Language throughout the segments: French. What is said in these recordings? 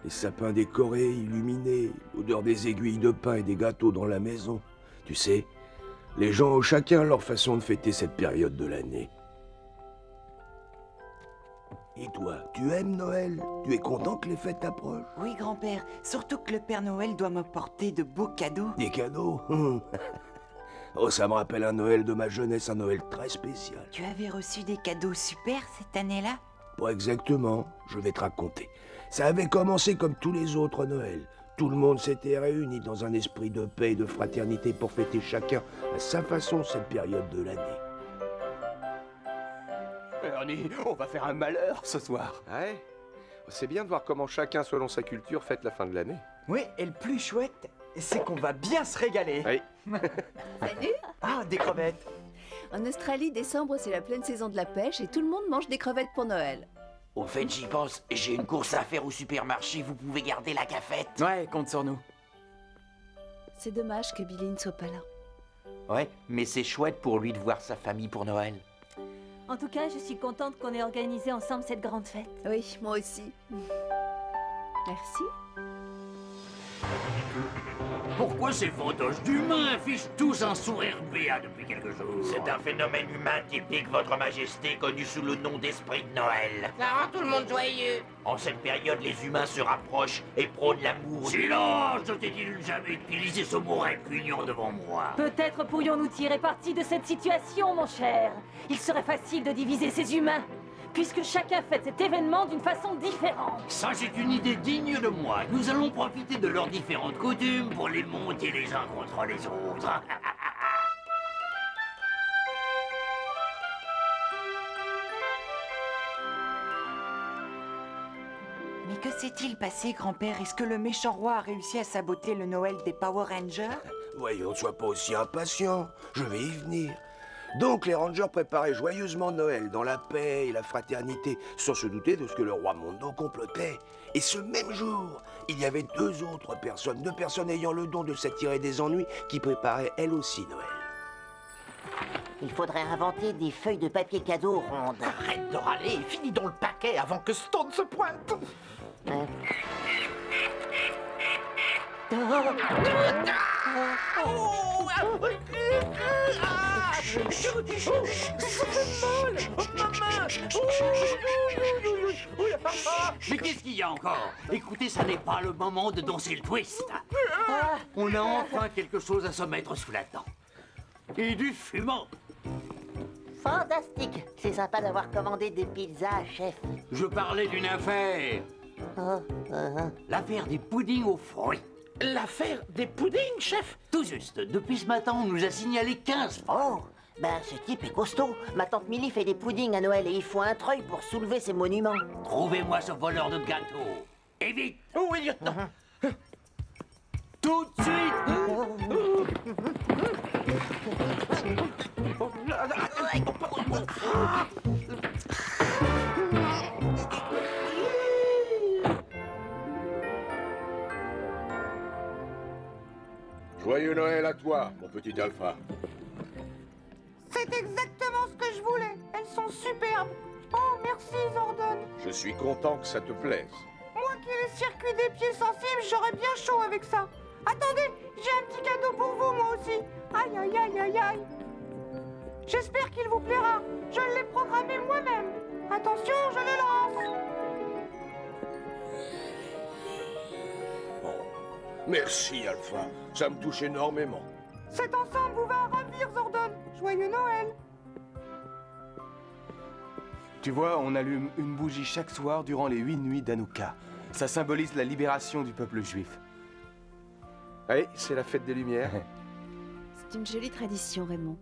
Les sapins décorés, illuminés, l'odeur des aiguilles de pain et des gâteaux dans la maison. Tu sais, les gens ont chacun leur façon de fêter cette période de l'année. Et toi, tu aimes Noël? Tu es content que les fêtes approchent? Oui, grand-père, surtout que le Père Noël doit m'apporter de beaux cadeaux. Des cadeaux? Oh, ça me rappelle un Noël de ma jeunesse, un Noël très spécial. Tu avais reçu des cadeaux super cette année-là? Pas exactement, je vais te raconter. Ça avait commencé comme tous les autres Noëls. Tout le monde s'était réuni dans un esprit de paix et de fraternité pour fêter chacun à sa façon cette période de l'année. Ernie, on va faire un malheur ce soir. Ouais. C'est bien de voir comment chacun, selon sa culture, fête la fin de l'année. Oui, et le plus chouette, c'est qu'on va bien se régaler. Oui. Salut! Ah, des crevettes. En Australie, décembre, c'est la pleine saison de la pêche et tout le monde mange des crevettes pour Noël. Au fait, j'y pense, j'ai une course à faire au supermarché, vous pouvez garder la cafette. Ouais, compte sur nous. C'est dommage que Billy ne soit pas là. Ouais, mais c'est chouette pour lui de voir sa famille pour Noël. En tout cas, je suis contente qu'on ait organisé ensemble cette grande fête. Oui, moi aussi. Merci. Pourquoi ces fantoches d'humains affichent tous un sourire béat depuis quelques jours? C'est un phénomène humain typique, votre majesté, connu sous le nom d'esprit de Noël. Ça rend tout le monde joyeux. En cette période, les humains se rapprochent et prônent l'amour. Silence! Je t'ai dit de ne jamais utiliser ce mot répugnant devant moi. Peut-être pourrions-nous tirer parti de cette situation, mon cher. Il serait facile de diviser ces humains, puisque chacun fête cet événement d'une façon différente. Ça, c'est une idée digne de moi. Nous allons profiter de leurs différentes coutumes pour les monter les uns contre les autres. Mais que s'est-il passé, grand-père? Est-ce que le méchant roi a réussi à saboter le Noël des Power Rangers? Voyons, ne sois pas aussi impatient, je vais y venir. Donc les Rangers préparaient joyeusement Noël dans la paix et la fraternité, sans se douter de ce que le roi Mondo complotait. Et ce même jour, il y avait deux personnes ayant le don de s'attirer des ennuis, qui préparaient elles aussi Noël. Il faudrait inventer des feuilles de papier cadeau rondes. Arrête de râler et finis dans le paquet avant que Stone se pointe. Mais qu'est-ce qu'il y a encore? Écoutez, ça n'est pas le moment de danser le twist. On a enfin quelque chose à se mettre sous la dent. Et du fumant. Fantastique. C'est sympa d'avoir commandé des pizzas, chef. Je parlais d'une affaire. L'affaire des puddings aux fruits. L'affaire des puddings, chef? Tout juste. Depuis ce matin, on nous a signalé 15 fois. Oh, ben ce type est costaud. Ma tante Milly fait des puddings à Noël et il faut un treuil pour soulever ses monuments. Trouvez-moi ce voleur de gâteaux. Et vite. Oui, lieutenant. Tout de suite. Joyeux Noël à toi, mon petit Alpha. C'est exactement ce que je voulais. Elles sont superbes. Oh, merci, Zordon. Je suis content que ça te plaise. Moi qui ai les circuits des pieds sensibles, j'aurais bien chaud avec ça. Attendez, j'ai un petit cadeau pour vous, moi aussi. Aïe, aïe, aïe, aïe, aïe. J'espère qu'il vous plaira. Je l'ai programmé moi-même. Attention, je le lance. Merci Alpha, ça me touche énormément. Cet ensemble vous va ravir, Zordon. Joyeux Noël. Tu vois, on allume une bougie chaque soir durant les 8 nuits d'Hanouka. Ça symbolise la libération du peuple juif. Oui, c'est la fête des Lumières. C'est une jolie tradition, Raymond.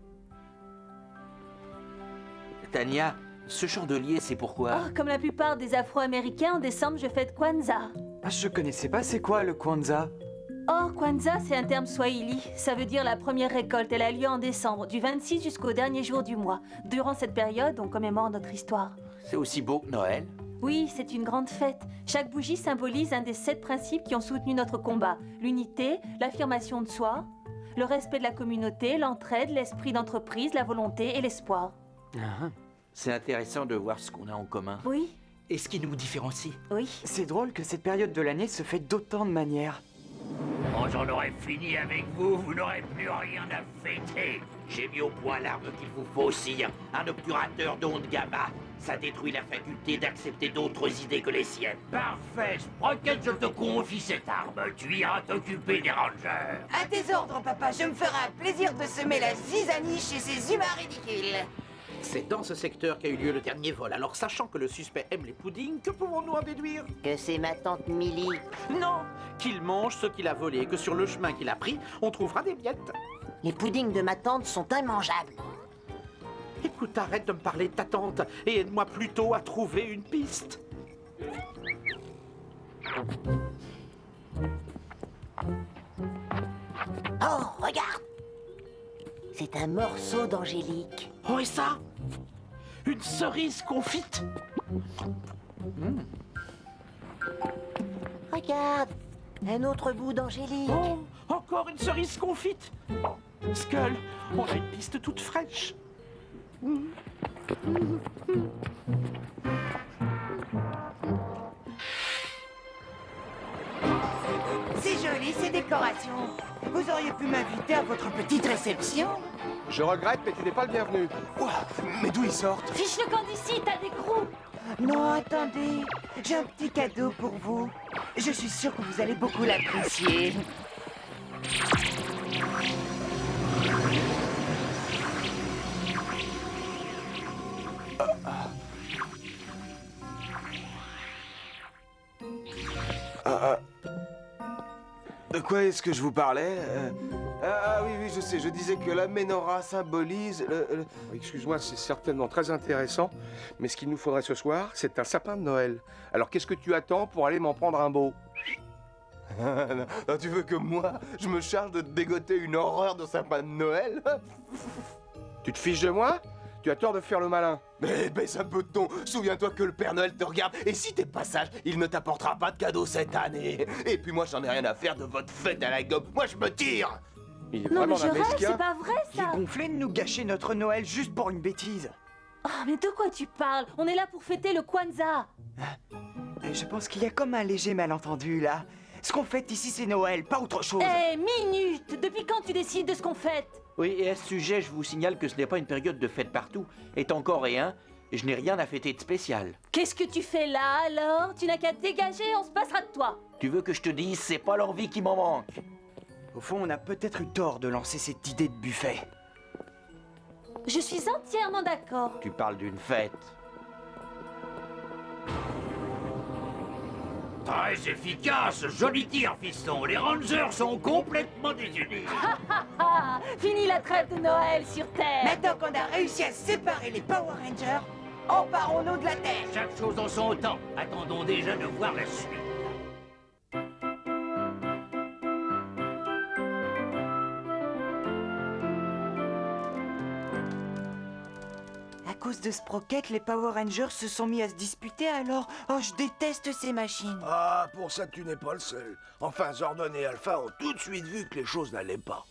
Tania, ce chandelier, c'est pourquoi? Oh, comme la plupart des Afro-Américains, en décembre, je fête Kwanzaa. Ah, je connaissais pas, c'est quoi le Kwanzaa? Oh, Kwanzaa, c'est un terme swahili. Ça veut dire la première récolte. Elle a lieu en décembre, du 26 jusqu'au dernier jour du mois. Durant cette période, on commémore notre histoire. C'est aussi beau que Noël. Oui, c'est une grande fête. Chaque bougie symbolise un des 7 principes qui ont soutenu notre combat. L'unité, l'affirmation de soi, le respect de la communauté, l'entraide, l'esprit d'entreprise, la volonté et l'espoir. C'est intéressant de voir ce qu'on a en commun. Oui, Et ce qui nous différencie. Oui. C'est drôle que cette période de l'année se fait d'autant de manières. Quand j'en aurai fini avec vous, vous n'aurez plus rien à fêter. J'ai mis au point l'arme qu'il vous faut aussi, un obturateur d'ondes gamma. Ça détruit la faculté d'accepter d'autres idées que les siennes. Parfait, Sprocket, je te confie cette arme. Tu iras t'occuper des rangers. À tes ordres, papa, je me ferai un plaisir de semer la zizanie chez ces humains ridicules. C'est dans ce secteur qu'a eu lieu le dernier vol. Alors, sachant que le suspect aime les puddings, que pouvons-nous en déduire? Que c'est ma tante Millie. Non, qu'il mange ce qu'il a volé et que sur le chemin qu'il a pris, on trouvera des miettes. Les puddings de ma tante sont immangeables. Écoute, arrête de me parler de ta tante et aide-moi plutôt à trouver une piste. Oh, regarde! C'est un morceau d'angélique. Oh, et ça? Une cerise confite? Regarde! Un autre bout d'angélique. Oh, encore une cerise confite? Skull, on a une piste toute fraîche. C'est joli, ces décorations. Vous auriez pu m'inviter à votre petite réception. Je regrette, mais tu n'es pas le bienvenu. Ouah, mais d'où ils sortent? Fiche le camp d'ici, t'as des crocs. Non, attendez. J'ai un petit cadeau pour vous. Je suis sûre que vous allez beaucoup l'apprécier. De quoi est-ce que je vous parlais? Oui, je sais, je disais que la menorah symbolise le... Excuse-moi, c'est certainement très intéressant, mais ce qu'il nous faudrait ce soir, c'est un sapin de Noël. Alors qu'est-ce que tu attends pour aller m'en prendre un beau? Non, tu veux que moi, je me charge de te dégoter une horreur de sapin de Noël? Tu te fiches de moi? Tu as tort de faire le malin. Mais baisse un peu de ton. Souviens-toi que le Père Noël te regarde, et si t'es pas sage, il ne t'apportera pas de cadeau cette année. Et puis moi, j'en ai rien à faire de votre fête à la gomme. Moi, je me tire. Il est Non, mais vraiment je un rêve, mesquin. c'est pas vrai, Il est ça. gonflé de nous gâcher notre Noël juste pour une bêtise. Oh, mais de quoi tu parles? On est là pour fêter le Kwanzaa. Je pense qu'il y a comme un léger malentendu, là. Ce qu'on fête ici, c'est Noël, pas autre chose. Eh, minute! Depuis quand tu décides de ce qu'on fête? Oui, et à ce sujet, je vous signale que ce n'est pas une période de fête partout. Étant coréen, je n'ai rien à fêter de spécial. Qu'est-ce que tu fais là, alors? Tu n'as qu'à te dégager, on se passera de toi. Tu veux que je te dise, c'est pas l'envie qui m'en manque. Au fond, on a peut-être eu tort de lancer cette idée de buffet. Je suis entièrement d'accord. Tu parles d'une fête. Très efficace, joli tir, fiston. Les Rangers sont complètement désunis. Ah, fini la trêve de Noël sur Terre. Maintenant qu'on a réussi à séparer les Power Rangers, emparons-nous de la Terre. Chaque chose en son temps. Attendons déjà de voir la suite. À cause de Sprocket, les Power Rangers se sont mis à se disputer alors. Oh, je déteste ces machines. Ah, pour ça, tu n'es pas le seul. Enfin, Zordon et Alpha ont tout de suite vu que les choses n'allaient pas.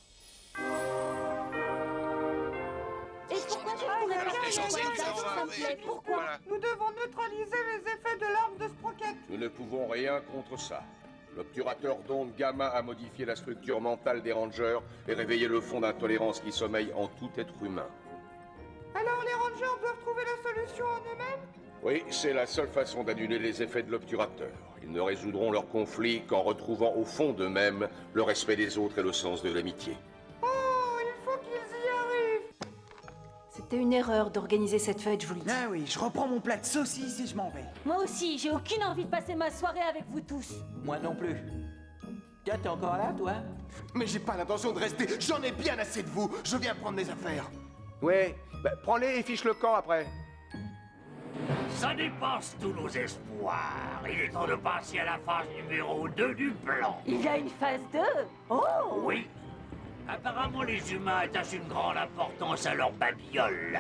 Et pourquoi tu pourrais pas changer ça, s'il te plaît? Pourquoi? Nous devons neutraliser les effets de l'arme de Sprocket. Nous ne pouvons rien contre ça. L'obturateur d'ondes gamma a modifié la structure mentale des Rangers et réveillé le fond d'intolérance qui sommeille en tout être humain. Alors les Rangers doivent trouver la solution en eux-mêmes? Oui, c'est la seule façon d'annuler les effets de l'obturateur. Ils ne résoudront leur conflit qu'en retrouvant au fond d'eux-mêmes le respect des autres et le sens de l'amitié. Oh, il faut qu'ils y arrivent. C'était une erreur d'organiser cette fête, je vous le dis. Ah oui, je reprends mon plat de saucisse et je m'en vais. Moi aussi, j'ai aucune envie de passer ma soirée avec vous tous. Moi non plus. Tiens, t'es encore là, toi? Mais j'ai pas l'intention de rester. J'en ai bien assez de vous. Je viens prendre mes affaires. Ouais, prends-les et fiche le camp après. Ça dépasse tous nos espoirs. Il est temps de passer à la phase numéro 2 du plan. Il y a une phase 2? Oh! Oui. Apparemment, les humains attachent une grande importance à leur babiole.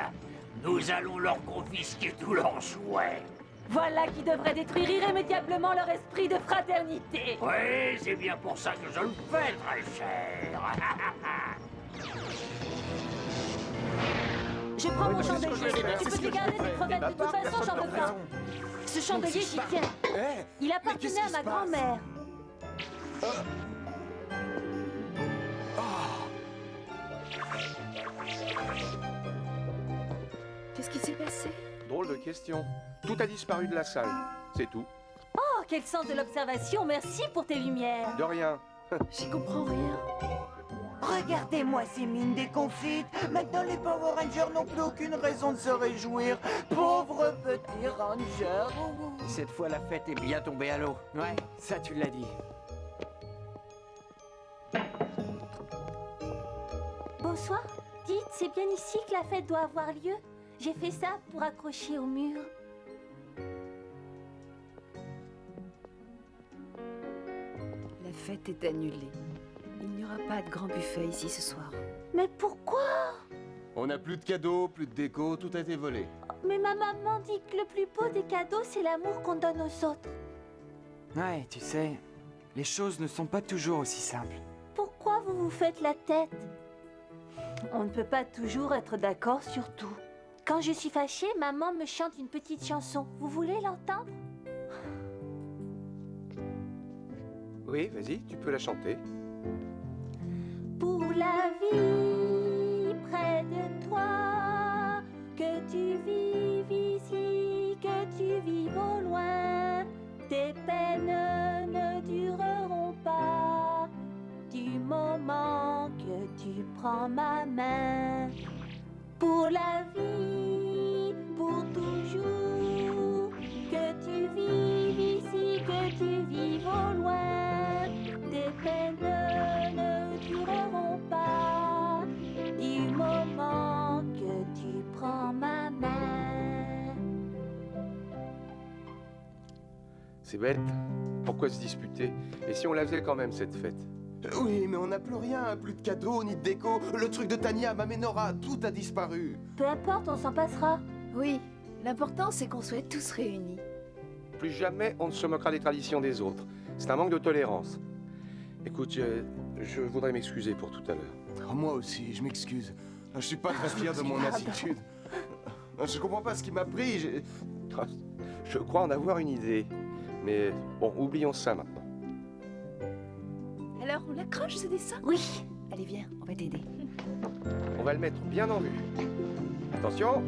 Nous allons leur confisquer tous leurs jouets. Voilà qui devrait détruire irrémédiablement leur esprit de fraternité. Oui, c'est bien pour ça que je le fais, très cher. Je prends mon champ de jeu. Tu peux te garder tes crevettes, de toute façon, j'en veux pas. Ce chandelier, j'y tiens. Il appartenait à ma grand-mère. Qu'est-ce qui s'est passé? Drôle de question. Tout a disparu de la salle. C'est tout. Oh, quel sens de l'observation. Merci pour tes lumières. De rien. J'y comprends rien. Regardez-moi ces mines déconfites. Maintenant, les Power Rangers n'ont plus aucune raison de se réjouir. Pauvres petits Rangers. Cette fois, la fête est bien tombée à l'eau. Ouais, ça tu l'as dit. Bonsoir. Dites, c'est bien ici que la fête doit avoir lieu. J'ai fait ça pour accrocher au mur. La fête est annulée. Il n'y aura pas de grand buffet ici ce soir. Mais pourquoi? On n'a plus de cadeaux, plus de déco, tout a été volé. Mais ma maman dit que le plus beau des cadeaux, c'est l'amour qu'on donne aux autres. Ouais, tu sais, les choses ne sont pas toujours aussi simples. Pourquoi vous vous faites la tête? On ne peut pas toujours être d'accord sur tout. Quand je suis fâchée, maman me chante une petite chanson. Vous voulez l'entendre? Oui, vas-y, tu peux la chanter. Pour la vie près de toi, que tu vives ici, que tu vives au loin, tes peines ne dureront pas du moment que tu prends ma main. Pour la vie, pour toujours, que tu vives ici, que tu vives au loin, tes peines ne dureront pas du moment que tu prends ma main. C'est bête. Pourquoi se disputer? Et si on la faisait quand même, cette fête? Oui, mais on n'a plus rien, plus de cadeaux, ni de déco. Le truc de Tania, Maménora, tout a disparu. Peu importe, on s'en passera. Oui, l'important c'est qu'on soit tous réunis. Plus jamais on ne se moquera des traditions des autres. C'est un manque de tolérance. Écoute, je voudrais m'excuser pour tout à l'heure. Oh, moi aussi, je m'excuse. Je suis pas très fier de mon attitude. Je comprends pas ce qui m'a pris. Je crois en avoir une idée. Mais bon, oublions ça maintenant. Alors, on l'accroche ce dessin? Oui. Allez, viens, on va t'aider. On va le mettre bien en vue. Attention.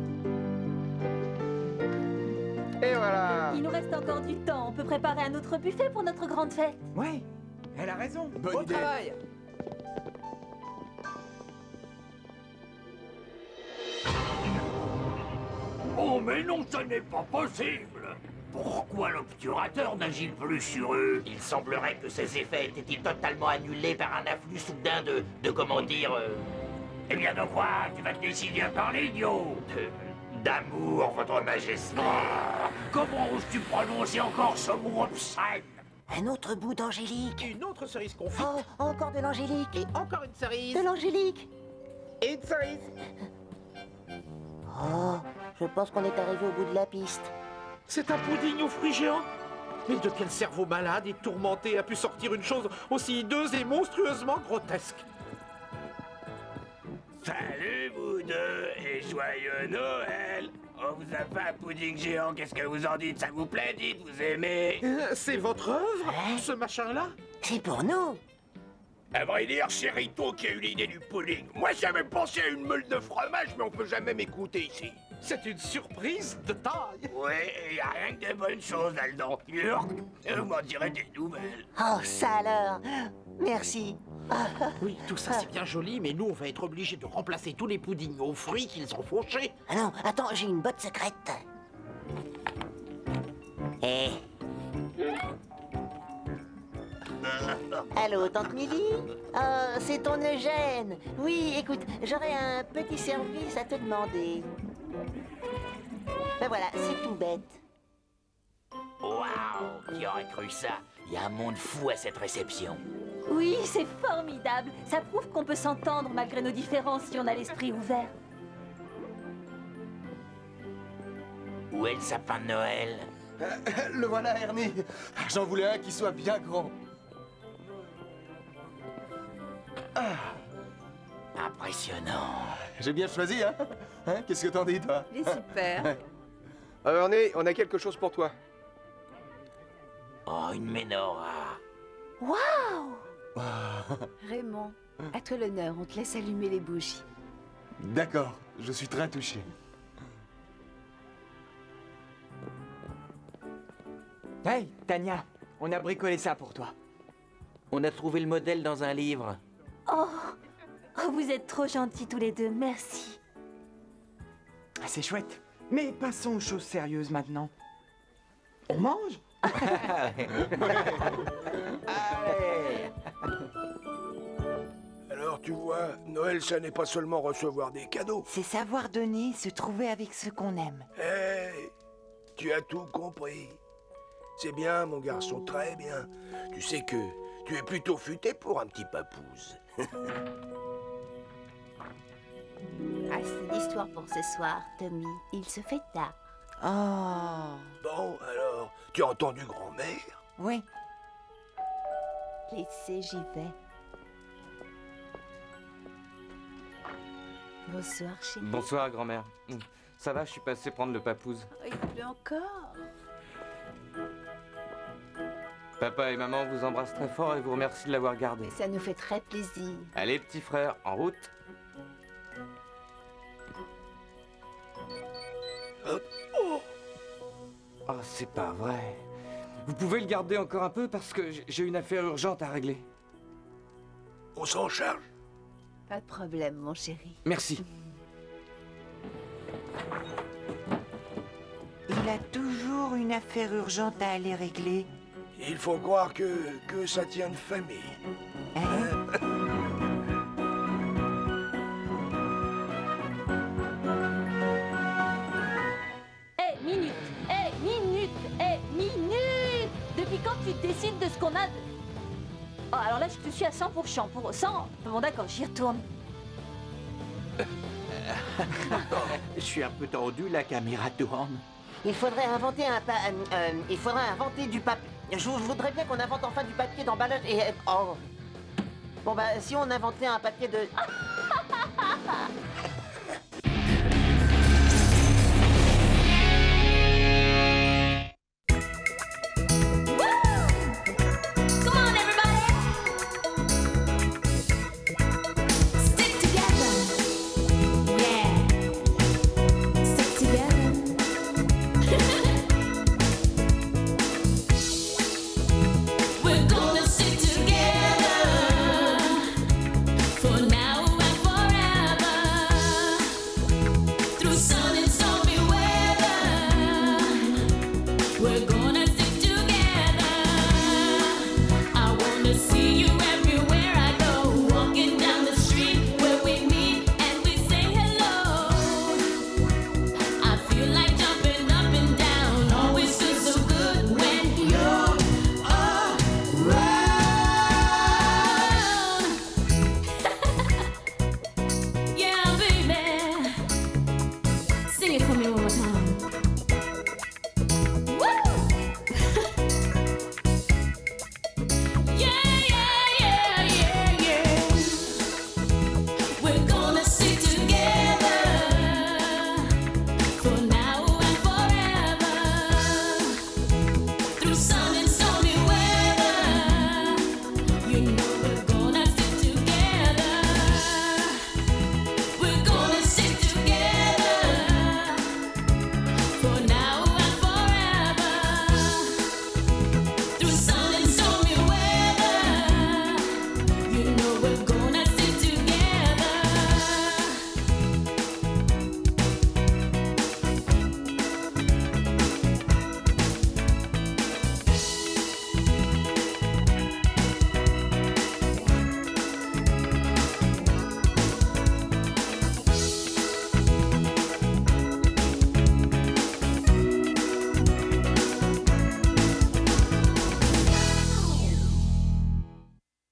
Et voilà. Il nous reste encore du temps. On peut préparer un autre buffet pour notre grande fête. Ouais, elle a raison. Bonne idée. Travail. Oh mais non, ce n'est pas possible! Pourquoi l'obturateur n'agit plus sur eux? Il semblerait que ces effets aient été totalement annulés par un afflux soudain de comment dire... Eh bien de quoi? Tu vas te décider à parler, idiot? D'amour, votre majesté. Comment oses-tu prononcer encore ce mot obscène? Un autre bout d'angélique. Une autre cerise confite. Oh, encore de l'angélique. Et encore une cerise. De l'angélique. Et une cerise. Oh, je pense qu'on est arrivé au bout de la piste. C'est un pudding aux fruits géants? Mais de quel cerveau malade et tourmenté a pu sortir une chose aussi hideuse et monstrueusement grotesque? Salut vous deux et joyeux Noël! On vous a fait un pudding géant, qu'est-ce que vous en dites? Ça vous plaît, dites, vous aimez? C'est votre œuvre, ce machin-là? C'est pour nous. À vrai dire, c'est Rito qui a eu l'idée du pudding. Moi, j'avais pensé à une meule de fromage, mais on peut jamais m'écouter ici. C'est une surprise de taille. Oui, il y a rien que des bonnes choses là-dedans. Vous m'en direz des nouvelles. Oh, ça alors. Merci. Oui, tout ça c'est bien joli, mais nous on va être obligés de remplacer tous les puddings aux fruits qu'ils ont fauchés. Ah non, attends, j'ai une botte secrète. Eh. Allô, tante Milly? C'est ton Eugène. Oui, écoute, j'aurais un petit service à te demander. Ben voilà, c'est tout bête. Waouh, qui aurait cru ça? Il y a un monde fou à cette réception. Oui, c'est formidable. Ça prouve qu'on peut s'entendre malgré nos différences si on a l'esprit ouvert. Où est le sapin de Noël? Le voilà, Ernie. J'en voulais un qui soit bien grand. Impressionnant. J'ai bien choisi, hein? Qu'est-ce que t'en dis, toi? Il est super. Alors, Ernie, on a quelque chose pour toi. Oh, une menorah. Waouh! Raymond, à toi l'honneur, on te laisse allumer les bougies. D'accord, je suis très touché. Hey, Tania, on a bricolé ça pour toi. On a trouvé le modèle dans un livre. Oh, vous êtes trop gentils tous les deux, merci. Ah, c'est chouette. Mais passons aux choses sérieuses maintenant. On mange? Allez. Alors tu vois, Noël, ça n'est pas seulement recevoir des cadeaux. C'est savoir donner, se trouver avec ceux qu'on aime. Hé, tu as tout compris. C'est bien, mon garçon, très bien. Tu sais que tu es plutôt futé pour un petit papouze. Assez d'histoires pour ce soir, Tommy. Il se fait tard. Oh, Bon, alors, tu as entendu grand-mère? oui. Laissez, j'y vais. Bonsoir, chérie. Bonsoir, grand-mère. Ça va, je suis passé prendre le papouze. Oh, il pleut encore. Papa et maman vous embrassent très fort et vous remercient de l'avoir gardé. Ça nous fait très plaisir. Allez, petit frère, en route. Oh, c'est pas vrai. Vous pouvez le garder encore un peu parce que j'ai une affaire urgente à régler. On s'en charge. Pas de problème, mon chéri. Merci. Il a toujours une affaire urgente à aller régler. Il faut croire que ça tient de famille. Minute. Depuis quand tu décides de ce qu'on a... Oh, alors là, je te suis à 100%. Pour 100... Bon, d'accord, j'y retourne. Je suis un peu tendu, la caméra tourne. Il faudrait inventer il faudrait inventer du papier. Je voudrais bien qu'on invente enfin du papier d'emballage et... oh. Bon bah, si on inventait un papier de...